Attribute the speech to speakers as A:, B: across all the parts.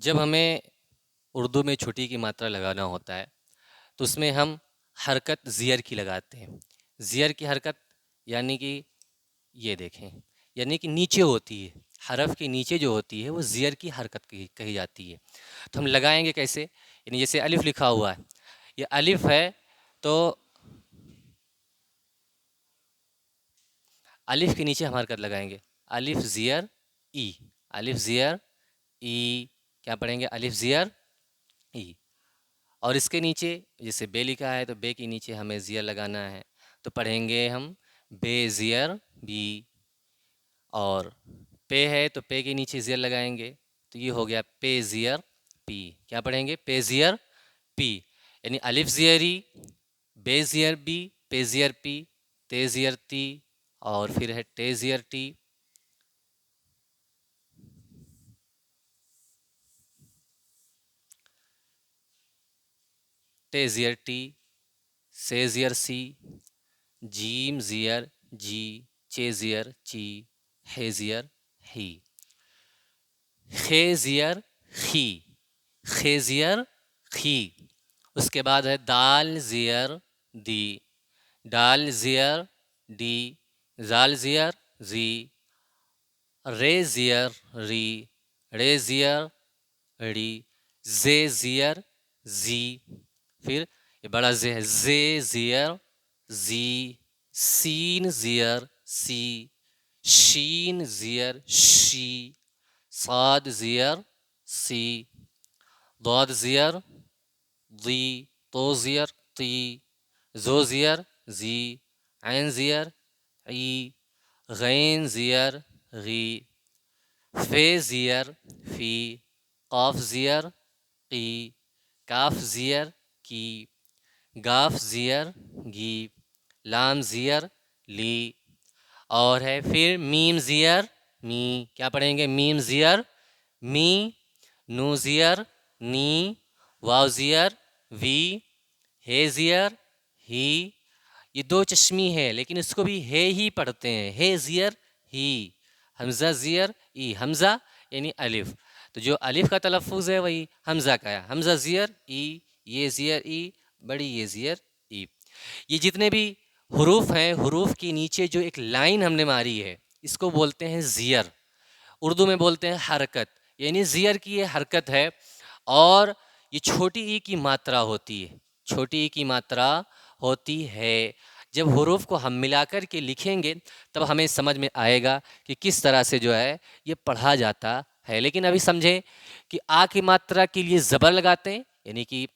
A: جب ہمیں اردو میں چھٹی کی ماترا لگانا ہوتا ہے تو اس میں ہم حرکت زیر کی لگاتے ہیں۔ زیر کی حرکت یعنی کہ یہ دیکھیں، یعنی کہ نیچے ہوتی ہے، حرف کے نیچے جو ہوتی ہے وہ زیر کی حرکت کہی جاتی ہے۔ تو ہم لگائیں گے کیسے؟ یعنی جیسے الف لکھا ہوا ہے، یہ الف ہے تو الف کے نیچے ہم حرکت لگائیں گے، الف زیر ای، الف زیر ای، کیا پڑھیں گے؟ الف زیر ای۔ اور اس کے نیچے جیسے بے لکھا ہے تو بے کے نیچے ہمیں زیر لگانا ہے، تو پڑھیں گے ہم بے زیر بی۔ اور پے ہے تو پے کے نیچے زیر لگائیں گے، تو یہ ہو گیا پے زیر پی۔ کیا پڑھیں گے؟ پے زیر پی، یعنی الف زیر ای، بے زیر بی، پے زیر پی، تے زیر تی، اور پھر ہے ٹے زیر ٹی۔ ٹے زیر ٹی، سے زیر سی، جیم زیر جی، چے زیر چی، ہے زیر ہی، خے زیر خی، خے زیر خی۔ اس کے بعد ہے دال زیر دی، ڈال زیر ڈی، زال زیر زی، رے زیر ری، رے زیر ڑی، زے زیر زی۔ پھر یہ بڑا زے ہے، زے زیر زی، سین زیر سی، شین زیر شی، صاد زیر سی، ضاد زیر ضی، تو زیر تی، زو زیر زی، عین زیر عی، غین زیر غی، فے زیر فی، قاف زیر قی، کاف زیر کی، گاف زیر گی، لام زیر لی، اور ہے پھر میم زیر می۔ کیا پڑھیں گے؟ میم زیر می، نو زیر نی، واو زیر وی، ہے زیر ہی۔ یہ دو چشمی ہے لیکن اس کو بھی ہے ہی پڑھتے ہیں، ہے زیر ہی، حمزہ زیر ای، حمزہ یعنی الف، تو جو الف کا تلفظ ہے وہی حمزہ کا ہے، حمزہ زیر ای، یہ زیر ای، بڑی یہ زیر ای۔ یہ جتنے بھی حروف ہیں، حروف کے نیچے جو ایک لائن ہم نے ماری ہے اس کو بولتے ہیں زیر، اردو میں بولتے ہیں حرکت، یعنی زیر کی یہ حرکت ہے۔ اور یہ چھوٹی ای کی ماترا ہوتی ہے، چھوٹی ای کی ماترا ہوتی ہے۔ جب حروف کو ہم ملا کر کے لکھیں گے تب ہمیں سمجھ میں آئے گا کہ کس طرح سے جو ہے یہ پڑھا جاتا ہے۔ لیکن ابھی سمجھیں کہ آ کی ماترا کے لیے زبر لگاتے ہیں، یعنی کہ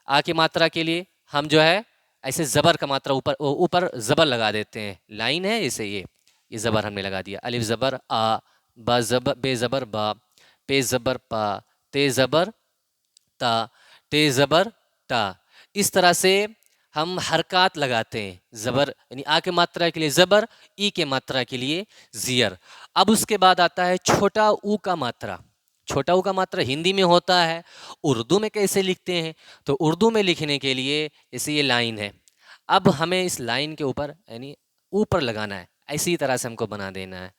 A: آ کی ماترا کے لیے ہم جو ہے ایسے زبر کا ماترا اوپر زبر لگا دیتے ہیں، لائن ہے جیسے یہ زبر ہم نے لگا دیا، الف زبر آ، با زبر بے زبر با، پے زبر پا، تے زبر تا، ٹے زبر تا۔ اس طرح سے ہم حرکات لگاتے ہیں، زبر یعنی آ کے ماترا کے لیے زبر، ای کے ماترا کے لیے زیر۔ اب اس کے بعد آتا ہے چھوٹا او کا ماترا۔ چھوٹا او کا ماترا ہندی میں ہوتا ہے، اردو میں کیسے لکھتے ہیں؟ تو اردو میں لکھنے کے لیے جیسے یہ لائن ہے، اب ہمیں اس لائن کے اوپر یعنی اوپر لگانا ہے، اسی طرح سے ہم کو بنا دینا ہے،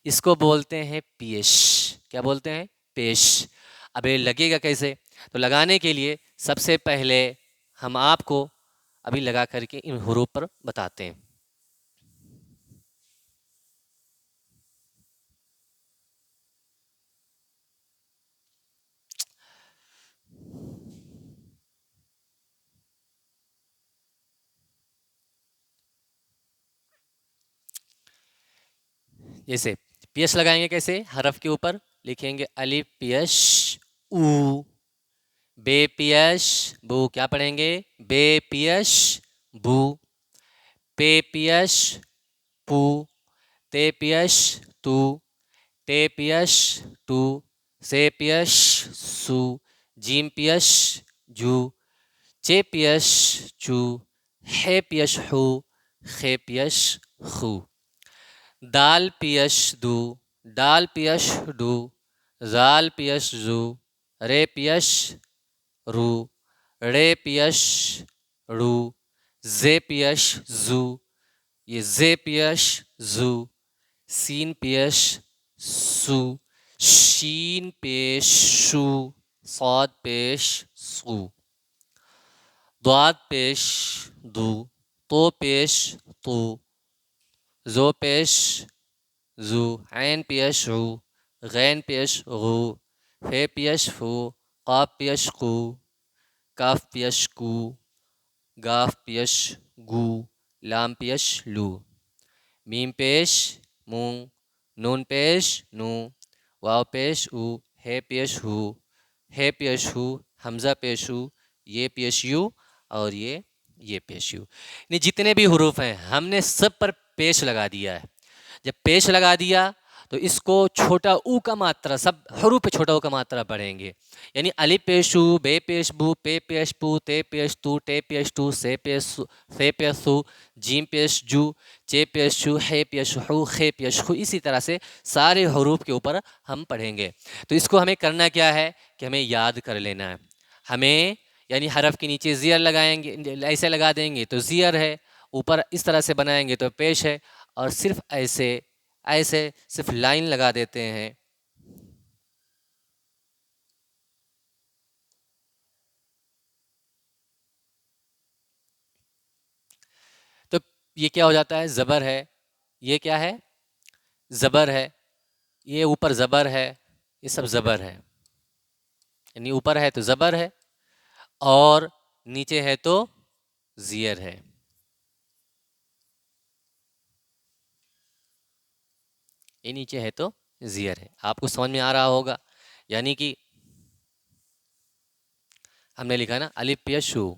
A: اس کو بولتے ہیں پیش۔ کیا بولتے ہیں؟ پیش۔ اب یہ لگے گا کیسے؟ تو لگانے کے لیے سب سے پہلے ہم آپ کو ابھی لگا کر کے ان حروف پر بتاتے ہیں۔ جیسے پیش لگائیں گے کیسے؟ حرف کے اوپر لکھیں گے الف پیش او، بے پیش بو۔ کیا پڑھیں گے؟ بے پیش بو، پے پیش پو، تے پیش تو، ٹے پیش ٹو، سے پیش سو، جیم پیش جو، چے پیش چو، ہے پیش ہو، خے پیش خو، دال پیش دو، ڈال پیش ڈو، زال پیش زو، رے پیش رو، ڑے پیش ڑو، زے پیش زو، یہ زے پیش زو، سین پیش سو، شین پیش شو، صاد پیش سو، ضاد پیش دو، تو پیش تو، زو پیش زو، عین پیش عو، غین پیش غو، فے پیش فو، قاف پیش قو، کاف پیش کو، گاف پیش گو، لام پیش لو، میم پیش مو، نون پیش نو، واو پیش او، ہے پیش ہو، ہے پیش ہو، حمزہ پیش ہو، یہ پیش یو، اور یہ پیش یو. یعنی جتنے بھی حروف ہیں ہم نے سب پر پیش لگا دیا ہے. جب پیش لگا دیا تو اس کو چھوٹا او کا ماترا، سب حروف پہ چھوٹا او کا ماترا پڑھیں گے. یعنی الف پیش او، بے پیش بو، پے پیش پو، تے پیش تو، ٹے پیش ٹو، سے پیش سے پیش سو، جیم پیش جو، چے پیش چو، ہے پیش ہو، خے پیش خو. اسی طرح سے سارے حروف کے اوپر ہم پڑھیں گے. تو اس کو ہمیں کرنا کیا ہے کہ ہمیں یاد کر لینا ہے. ہمیں یعنی حرف کے نیچے زیر لگائیں گے، ایسے لگا دیں گے تو زیر ہے، اوپر اس طرح سے بنائیں گے تو پیش ہے، اور صرف ایسے صرف لائن لگا دیتے ہیں. تو یہ کیا ہو جاتا ہے؟ زبر ہے. یہ کیا ہے؟ زبر ہے. یہ اوپر زبر ہے، یہ سب زبر ہے. یعنی اوپر ہے تو زبر ہے، اور نیچے ہے تو زیر ہے. یہ نیچے ہے تو زیر ہے. آپ کو سمجھ میں آ رہا ہوگا. یعنی کہ ہم نے لکھا نا الف پیش شو،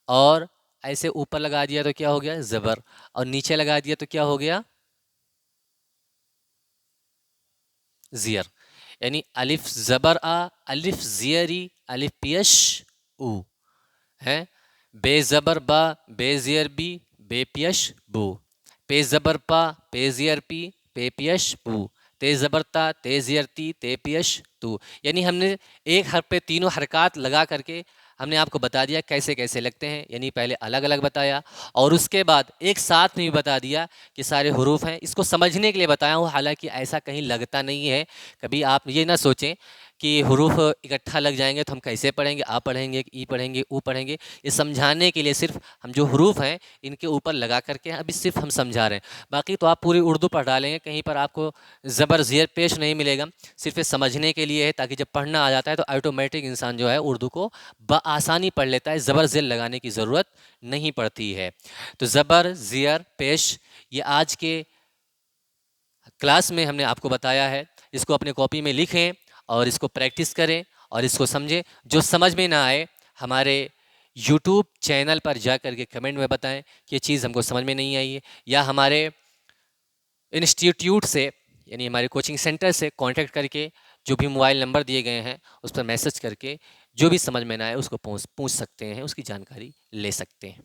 A: اور ایسے اوپر لگا دیا تو کیا ہو گیا؟ زبر. اور نیچے لگا دیا تو کیا ہو گیا؟ زیر. یعنی الف زبر آ، الف زیری، الف پیش او ہے. بے زبر با، بے زیر بی، بے پیش بو. پے زبر پا، پے زیر پی، پے پیش پو. تے زبر تا، تے زیر تی، تے پیش تو. یعنی ہم نے ایک حرف پہ تینوں حرکات لگا کر کے ہم نے آپ کو بتا دیا کیسے کیسے لگتے ہیں. یعنی پہلے الگ الگ بتایا، اور اس کے بعد ایک ساتھ میں بھی بتا دیا کہ سارے حروف ہیں. اس کو سمجھنے کے لیے بتایا ہوں، حالانکہ ایسا کہیں لگتا نہیں ہے. کبھی آپ یہ نہ سوچیں کہ حروف اکٹھا لگ جائیں گے تو ہم کیسے پڑھیں گے، آ پڑھیں گے، ای پڑھیں گے، او پڑھیں گے. یہ سمجھانے کے لیے صرف ہم جو حروف ہیں ان کے اوپر لگا کر کے ابھی صرف ہم سمجھا رہے ہیں. باقی تو آپ پوری اردو پڑھ ڈالیں گے، کہیں پر آپ کو زبر زیر پیش نہیں ملے گا. صرف یہ سمجھنے کے لیے ہے، تاکہ جب پڑھنا آ جاتا ہے تو آٹومیٹک انسان جو ہے اردو کو بآسانی پڑھ لیتا ہے، زبر زیر لگانے کی ضرورت نہیں پڑتی ہے. تو زبر زیر پیش یہ آج کے کلاس میں ہم نے آپ کو بتایا ہے. اس کو اپنے کاپی میں لکھیں اور اس کو پریکٹس کریں اور اس کو سمجھیں. جو سمجھ میں نہ آئے ہمارے یوٹیوب چینل پر جا کر کے کمنٹ میں بتائیں کہ یہ چیز ہم کو سمجھ میں نہیں آئی ہے، یا ہمارے انسٹیٹیوٹ سے یعنی ہمارے کوچنگ سینٹر سے کانٹیکٹ کر کے جو بھی موبائل نمبر دیے گئے ہیں اس پر میسج کر کے جو بھی سمجھ میں نہ آئے اس کو پوچھ سکتے ہیں، اس کی جانکاری لے سکتے ہیں.